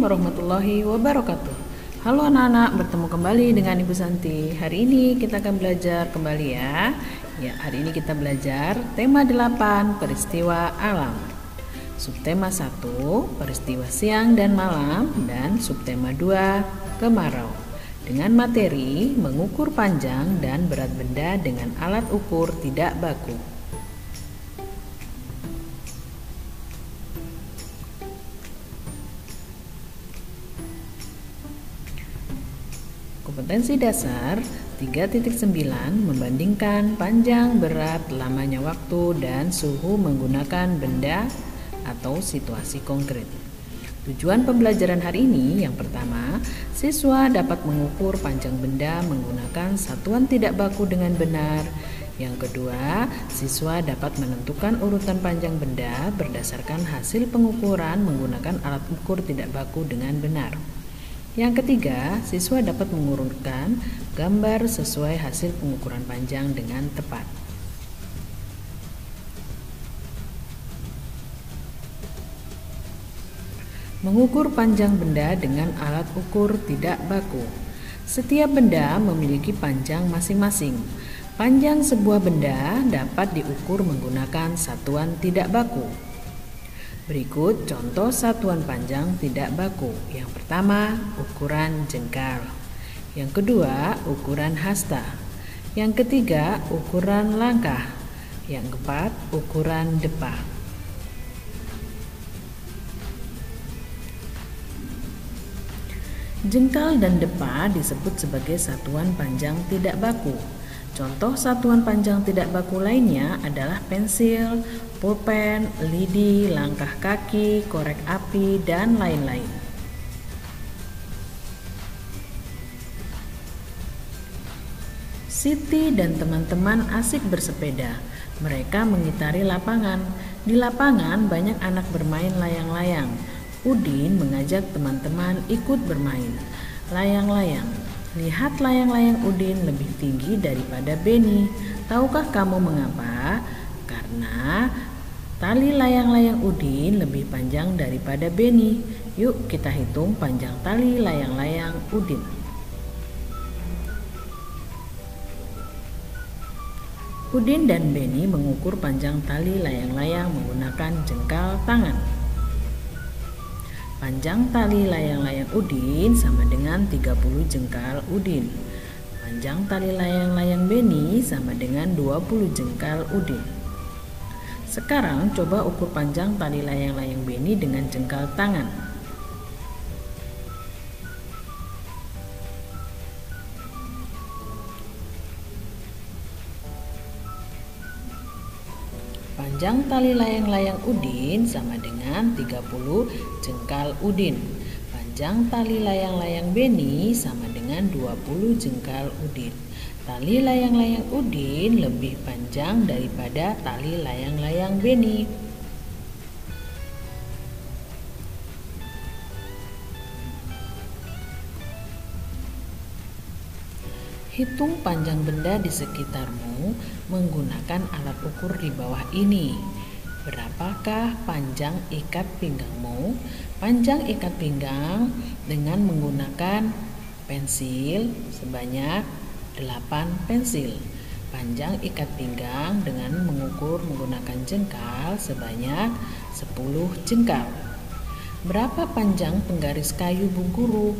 warahmatullahi wabarakatuh. Halo anak-anak, bertemu kembali dengan Ibu Santi. Hari ini kita akan belajar kembali ya. Hari ini kita belajar tema 8, peristiwa alam. Subtema 1, peristiwa siang dan malam, dan subtema 2, kemarau. Dengan materi mengukur panjang dan berat benda dengan alat ukur tidak baku. Kompetensi dasar 3.9 membandingkan panjang, berat, lamanya waktu, dan suhu menggunakan benda atau situasi konkret. Tujuan pembelajaran hari ini yang pertama, siswa dapat mengukur panjang benda menggunakan satuan tidak baku dengan benar. Yang kedua, siswa dapat menentukan urutan panjang benda berdasarkan hasil pengukuran menggunakan alat ukur tidak baku dengan benar. Yang ketiga, siswa dapat mengurutkan gambar sesuai hasil pengukuran panjang dengan tepat. Mengukur panjang benda dengan alat ukur tidak baku. Setiap benda memiliki panjang masing-masing. Panjang sebuah benda dapat diukur menggunakan satuan tidak baku. Berikut contoh satuan panjang tidak baku. Yang pertama, ukuran jengkal. Yang kedua, ukuran hasta. Yang ketiga, ukuran langkah. Yang keempat, ukuran depa. Jengkal dan depa disebut sebagai satuan panjang tidak baku. Contoh satuan panjang tidak baku lainnya adalah pensil, pulpen, lidi, langkah kaki, korek api, dan lain-lain. Siti dan teman-teman asik bersepeda. Mereka mengitari lapangan. Di lapangan banyak anak bermain layang-layang. Udin mengajak teman-teman ikut bermain layang-layang. Lihat layang-layang Udin lebih tinggi daripada Beni. Tahukah kamu mengapa? Karena tali layang-layang Udin lebih panjang daripada Beni. Yuk kita hitung panjang tali layang-layang Udin. Udin dan Beni mengukur panjang tali layang-layang menggunakan jengkal tangan. Panjang tali layang-layang Udin sama dengan 30 jengkal Udin. Panjang tali layang-layang Beni sama dengan 20 jengkal Udin. Sekarang coba ukur panjang tali layang-layang Beni dengan jengkal tangan. Panjang tali layang-layang Udin sama dengan 30 jengkal Udin. Panjang tali layang-layang Beni sama dengan 20 jengkal Udin. Tali layang-layang Udin lebih panjang daripada tali layang-layang Beni. Hitung panjang benda di sekitarmu menggunakan alat ukur di bawah ini. Berapakah panjang ikat pinggangmu? Panjang ikat pinggang dengan menggunakan pensil sebanyak 8 pensil. Panjang ikat pinggang dengan mengukur menggunakan jengkal sebanyak 10 jengkal. Berapa panjang penggaris kayu Bu Guru?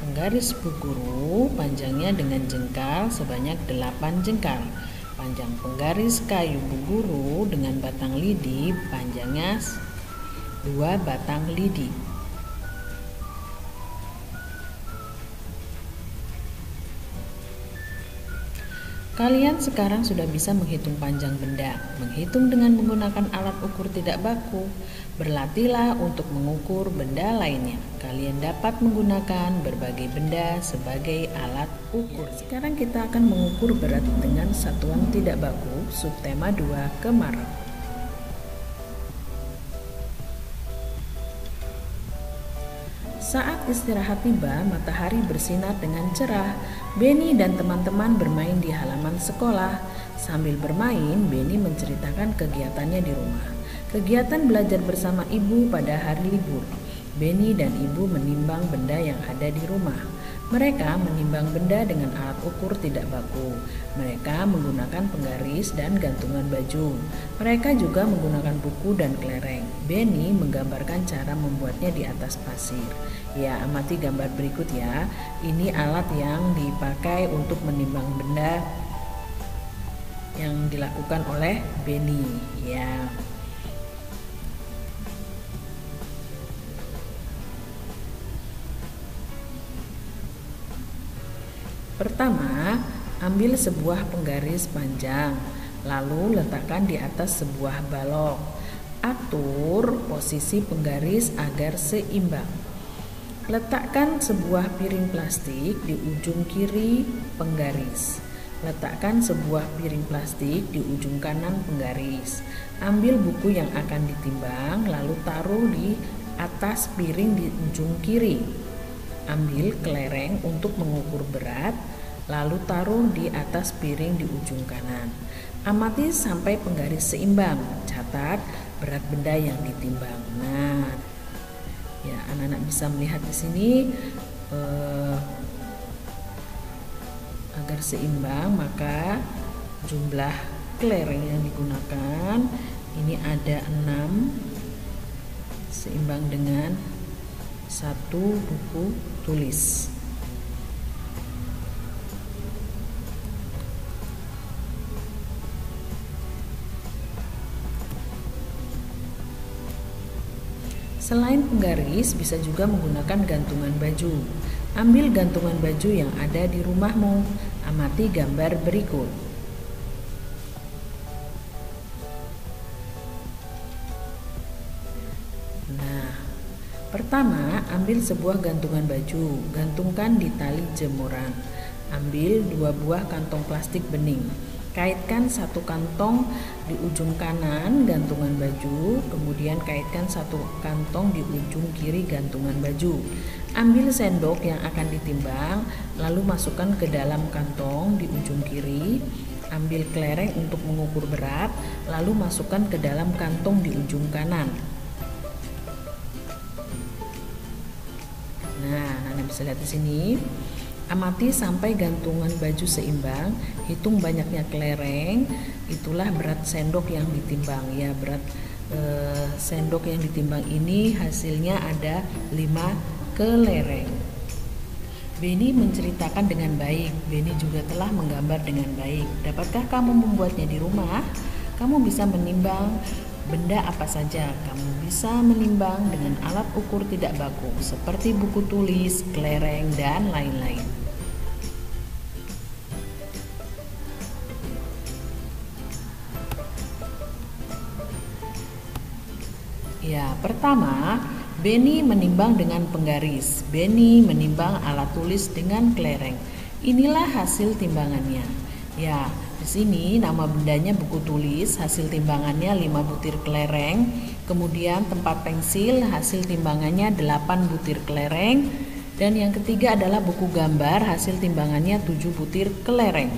Penggaris Bu Guru panjangnya dengan jengkal sebanyak 8 jengkal. Panjang penggaris kayu Bu Guru dengan batang lidi panjangnya 2 batang lidi. Kalian sekarang sudah bisa menghitung panjang benda. Menghitung dengan menggunakan alat ukur tidak baku. Berlatihlah untuk mengukur benda lainnya. Kalian dapat menggunakan berbagai benda sebagai alat ukur. Sekarang kita akan mengukur berat dengan satuan tidak baku, subtema 2, kemarau. Saat istirahat tiba, matahari bersinar dengan cerah. Beni dan teman-teman bermain di halaman sekolah. Sambil bermain, Beni menceritakan kegiatannya di rumah. Kegiatan belajar bersama ibu pada hari libur. Beni dan ibu menimbang benda yang ada di rumah. Mereka menimbang benda dengan alat ukur tidak baku. Mereka menggunakan penggaris dan gantungan baju. Mereka juga menggunakan buku dan kelereng. Beni menggambarkan cara membuatnya di atas pasir. Ya, amati gambar berikut ya. Ini alat yang dipakai untuk menimbang benda yang dilakukan oleh Beni. Ya. Pertama, ambil sebuah penggaris panjang, lalu letakkan di atas sebuah balok. Atur posisi penggaris agar seimbang. Letakkan sebuah piring plastik di ujung kiri penggaris. Letakkan sebuah piring plastik di ujung kanan penggaris. Ambil buku yang akan ditimbang, lalu taruh di atas piring di ujung kiri. Ambil kelereng untuk mengukur berat, lalu taruh di atas piring di ujung kanan. Amati sampai penggaris seimbang. Catat berat benda yang ditimbang. Nah, ya anak-anak bisa melihat di sini agar seimbang, maka jumlah kelereng yang digunakan ini ada 6, seimbang dengan 1 buku tulis. Selain penggaris, bisa juga menggunakan gantungan baju. Ambil gantungan baju yang ada di rumahmu. Amati gambar berikut. Nah, pertama, ambil sebuah gantungan baju, gantungkan di tali jemuran. Ambil 2 buah kantong plastik bening. Kaitkan 1 kantong di ujung kanan gantungan baju, kemudian kaitkan 1 kantong di ujung kiri gantungan baju. Ambil sendok yang akan ditimbang, lalu masukkan ke dalam kantong di ujung kiri. Ambil kelereng untuk mengukur berat, lalu masukkan ke dalam kantong di ujung kanan. Nah, Anda bisa lihat di sini. Amati sampai gantungan baju seimbang, hitung banyaknya kelereng, itulah berat sendok yang ditimbang. Ya, berat sendok yang ditimbang ini hasilnya ada 5 kelereng. Beni menceritakan dengan baik. Beni juga telah menggambar dengan baik. Dapatkah kamu membuatnya di rumah? Kamu bisa menimbang benda apa saja. Kamu bisa menimbang dengan alat ukur tidak baku seperti buku tulis, kelereng, dan lain-lain. Ya, pertama, Beni menimbang dengan penggaris. Beni menimbang alat tulis dengan kelereng. Inilah hasil timbangannya. Ya, di sini nama bendanya buku tulis, hasil timbangannya 5 butir kelereng. Kemudian tempat pensil, hasil timbangannya 8 butir kelereng. Dan yang ketiga adalah buku gambar, hasil timbangannya 7 butir kelereng.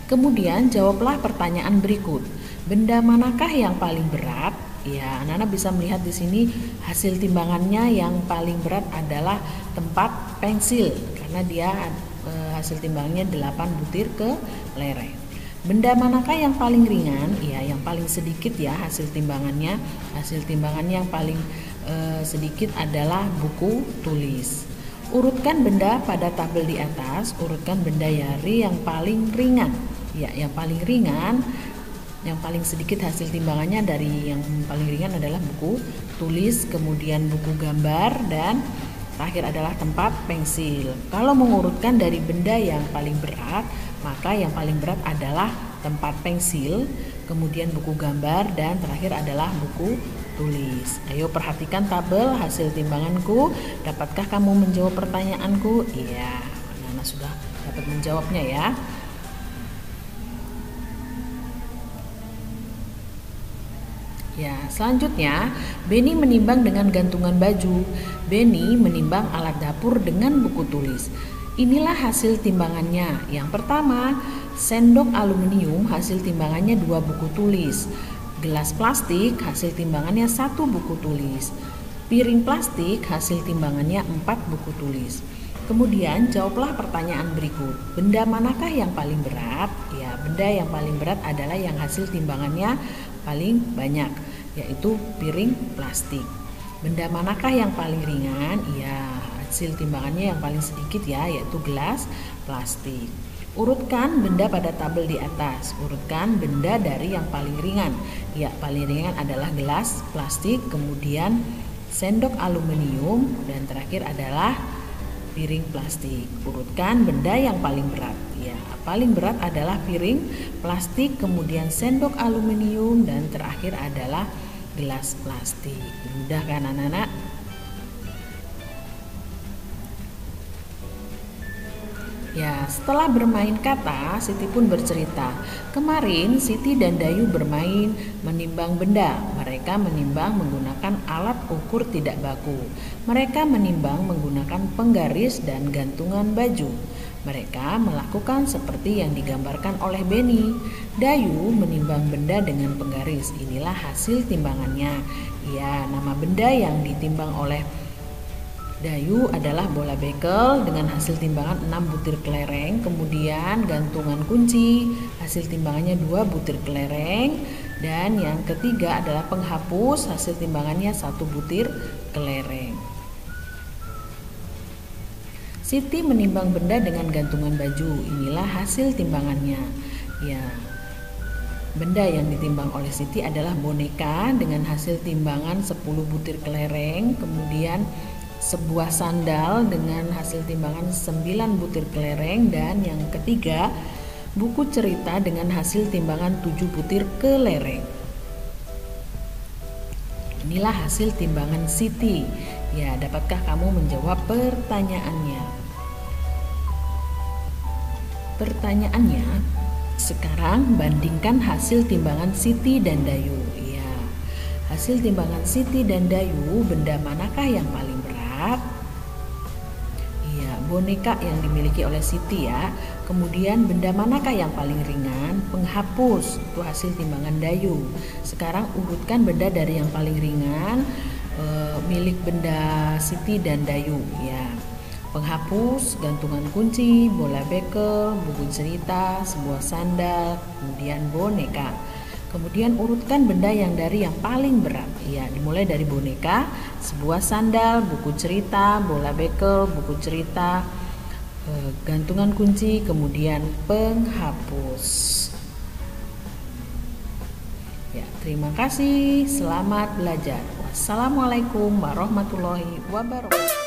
Kemudian jawablah pertanyaan berikut. Benda manakah yang paling berat? Ya, anak-anak bisa melihat di sini hasil timbangannya yang paling berat adalah tempat pensil karena dia hasil timbangnya 8 butir kelereng. Benda manakah yang paling ringan? Ya, yang paling sedikit ya hasil timbangannya. Hasil timbangannya yang paling sedikit adalah buku tulis. Urutkan benda pada tabel di atas, urutkan benda yang paling ringan. Ya, yang paling ringan, yang paling sedikit hasil timbangannya dari yang paling ringan adalah buku tulis, kemudian buku gambar, dan terakhir adalah tempat pensil. Kalau mengurutkan dari benda yang paling berat, maka yang paling berat adalah tempat pensil, kemudian buku gambar, dan terakhir adalah buku tulis. Ayo perhatikan tabel hasil timbanganku. Dapatkah kamu menjawab pertanyaanku? Iya, anak-anak sudah dapat menjawabnya ya. Ya, selanjutnya Beni menimbang dengan gantungan baju. Beni menimbang alat dapur dengan buku tulis. Inilah hasil timbangannya. Yang pertama, sendok aluminium hasil timbangannya 2 buku tulis. Gelas plastik hasil timbangannya 1 buku tulis. Piring plastik hasil timbangannya 4 buku tulis. Kemudian jawablah pertanyaan berikut. Benda manakah yang paling berat? Ya, benda yang paling berat adalah yang hasil timbangannya paling banyak, yaitu piring plastik. Benda manakah yang paling ringan? Ya, hasil timbangannya yang paling sedikit ya, yaitu gelas plastik. Urutkan benda pada tabel di atas. Urutkan benda dari yang paling ringan. Ya, paling ringan adalah gelas plastik, kemudian sendok aluminium, dan terakhir adalah piring plastik. Urutkan benda yang paling berat. Ya, paling berat adalah piring plastik, kemudian sendok aluminium, dan terakhir adalah gelas plastik. Mudah kan anak-anak? Ya, setelah bermain kata, Siti pun bercerita. Kemarin Siti dan Dayu bermain menimbang benda. Mereka menimbang menggunakan alat ukur tidak baku. Mereka menimbang menggunakan penggaris dan gantungan baju. Mereka melakukan seperti yang digambarkan oleh Beni. Dayu menimbang benda dengan penggaris. Inilah hasil timbangannya. Ya, nama benda yang ditimbang oleh Dayu adalah bola bekel dengan hasil timbangan 6 butir kelereng, kemudian gantungan kunci, hasil timbangannya 2 butir kelereng, dan yang ketiga adalah penghapus, hasil timbangannya 1 butir kelereng. Siti menimbang benda dengan gantungan baju, inilah hasil timbangannya. Ya, benda yang ditimbang oleh Siti adalah boneka dengan hasil timbangan 10 butir kelereng, kemudian sebuah sandal dengan hasil timbangan 9 butir kelereng, dan yang ketiga buku cerita dengan hasil timbangan 7 butir kelereng. Inilah hasil timbangan Siti. Ya, dapatkah kamu menjawab pertanyaannya? Pertanyaannya, sekarang bandingkan hasil timbangan Siti dan Dayu. Ya, hasil timbangan Siti dan Dayu, benda manakah yang paling berat? Iya, boneka yang dimiliki oleh Siti ya. Kemudian benda manakah yang paling ringan? Penghapus, itu hasil timbangan Dayu. Sekarang urutkan benda dari yang paling ringan, milik benda Siti dan Dayu ya. Penghapus, gantungan kunci, bola bekel, buku cerita, sebuah sandal, kemudian boneka. Kemudian urutkan benda yang dari yang paling berat. Ya, dimulai dari boneka, sebuah sandal, buku cerita, bola bekel, buku cerita, gantungan kunci, kemudian penghapus. Ya, terima kasih. Selamat belajar. Wassalamualaikum warahmatullahi wabarakatuh.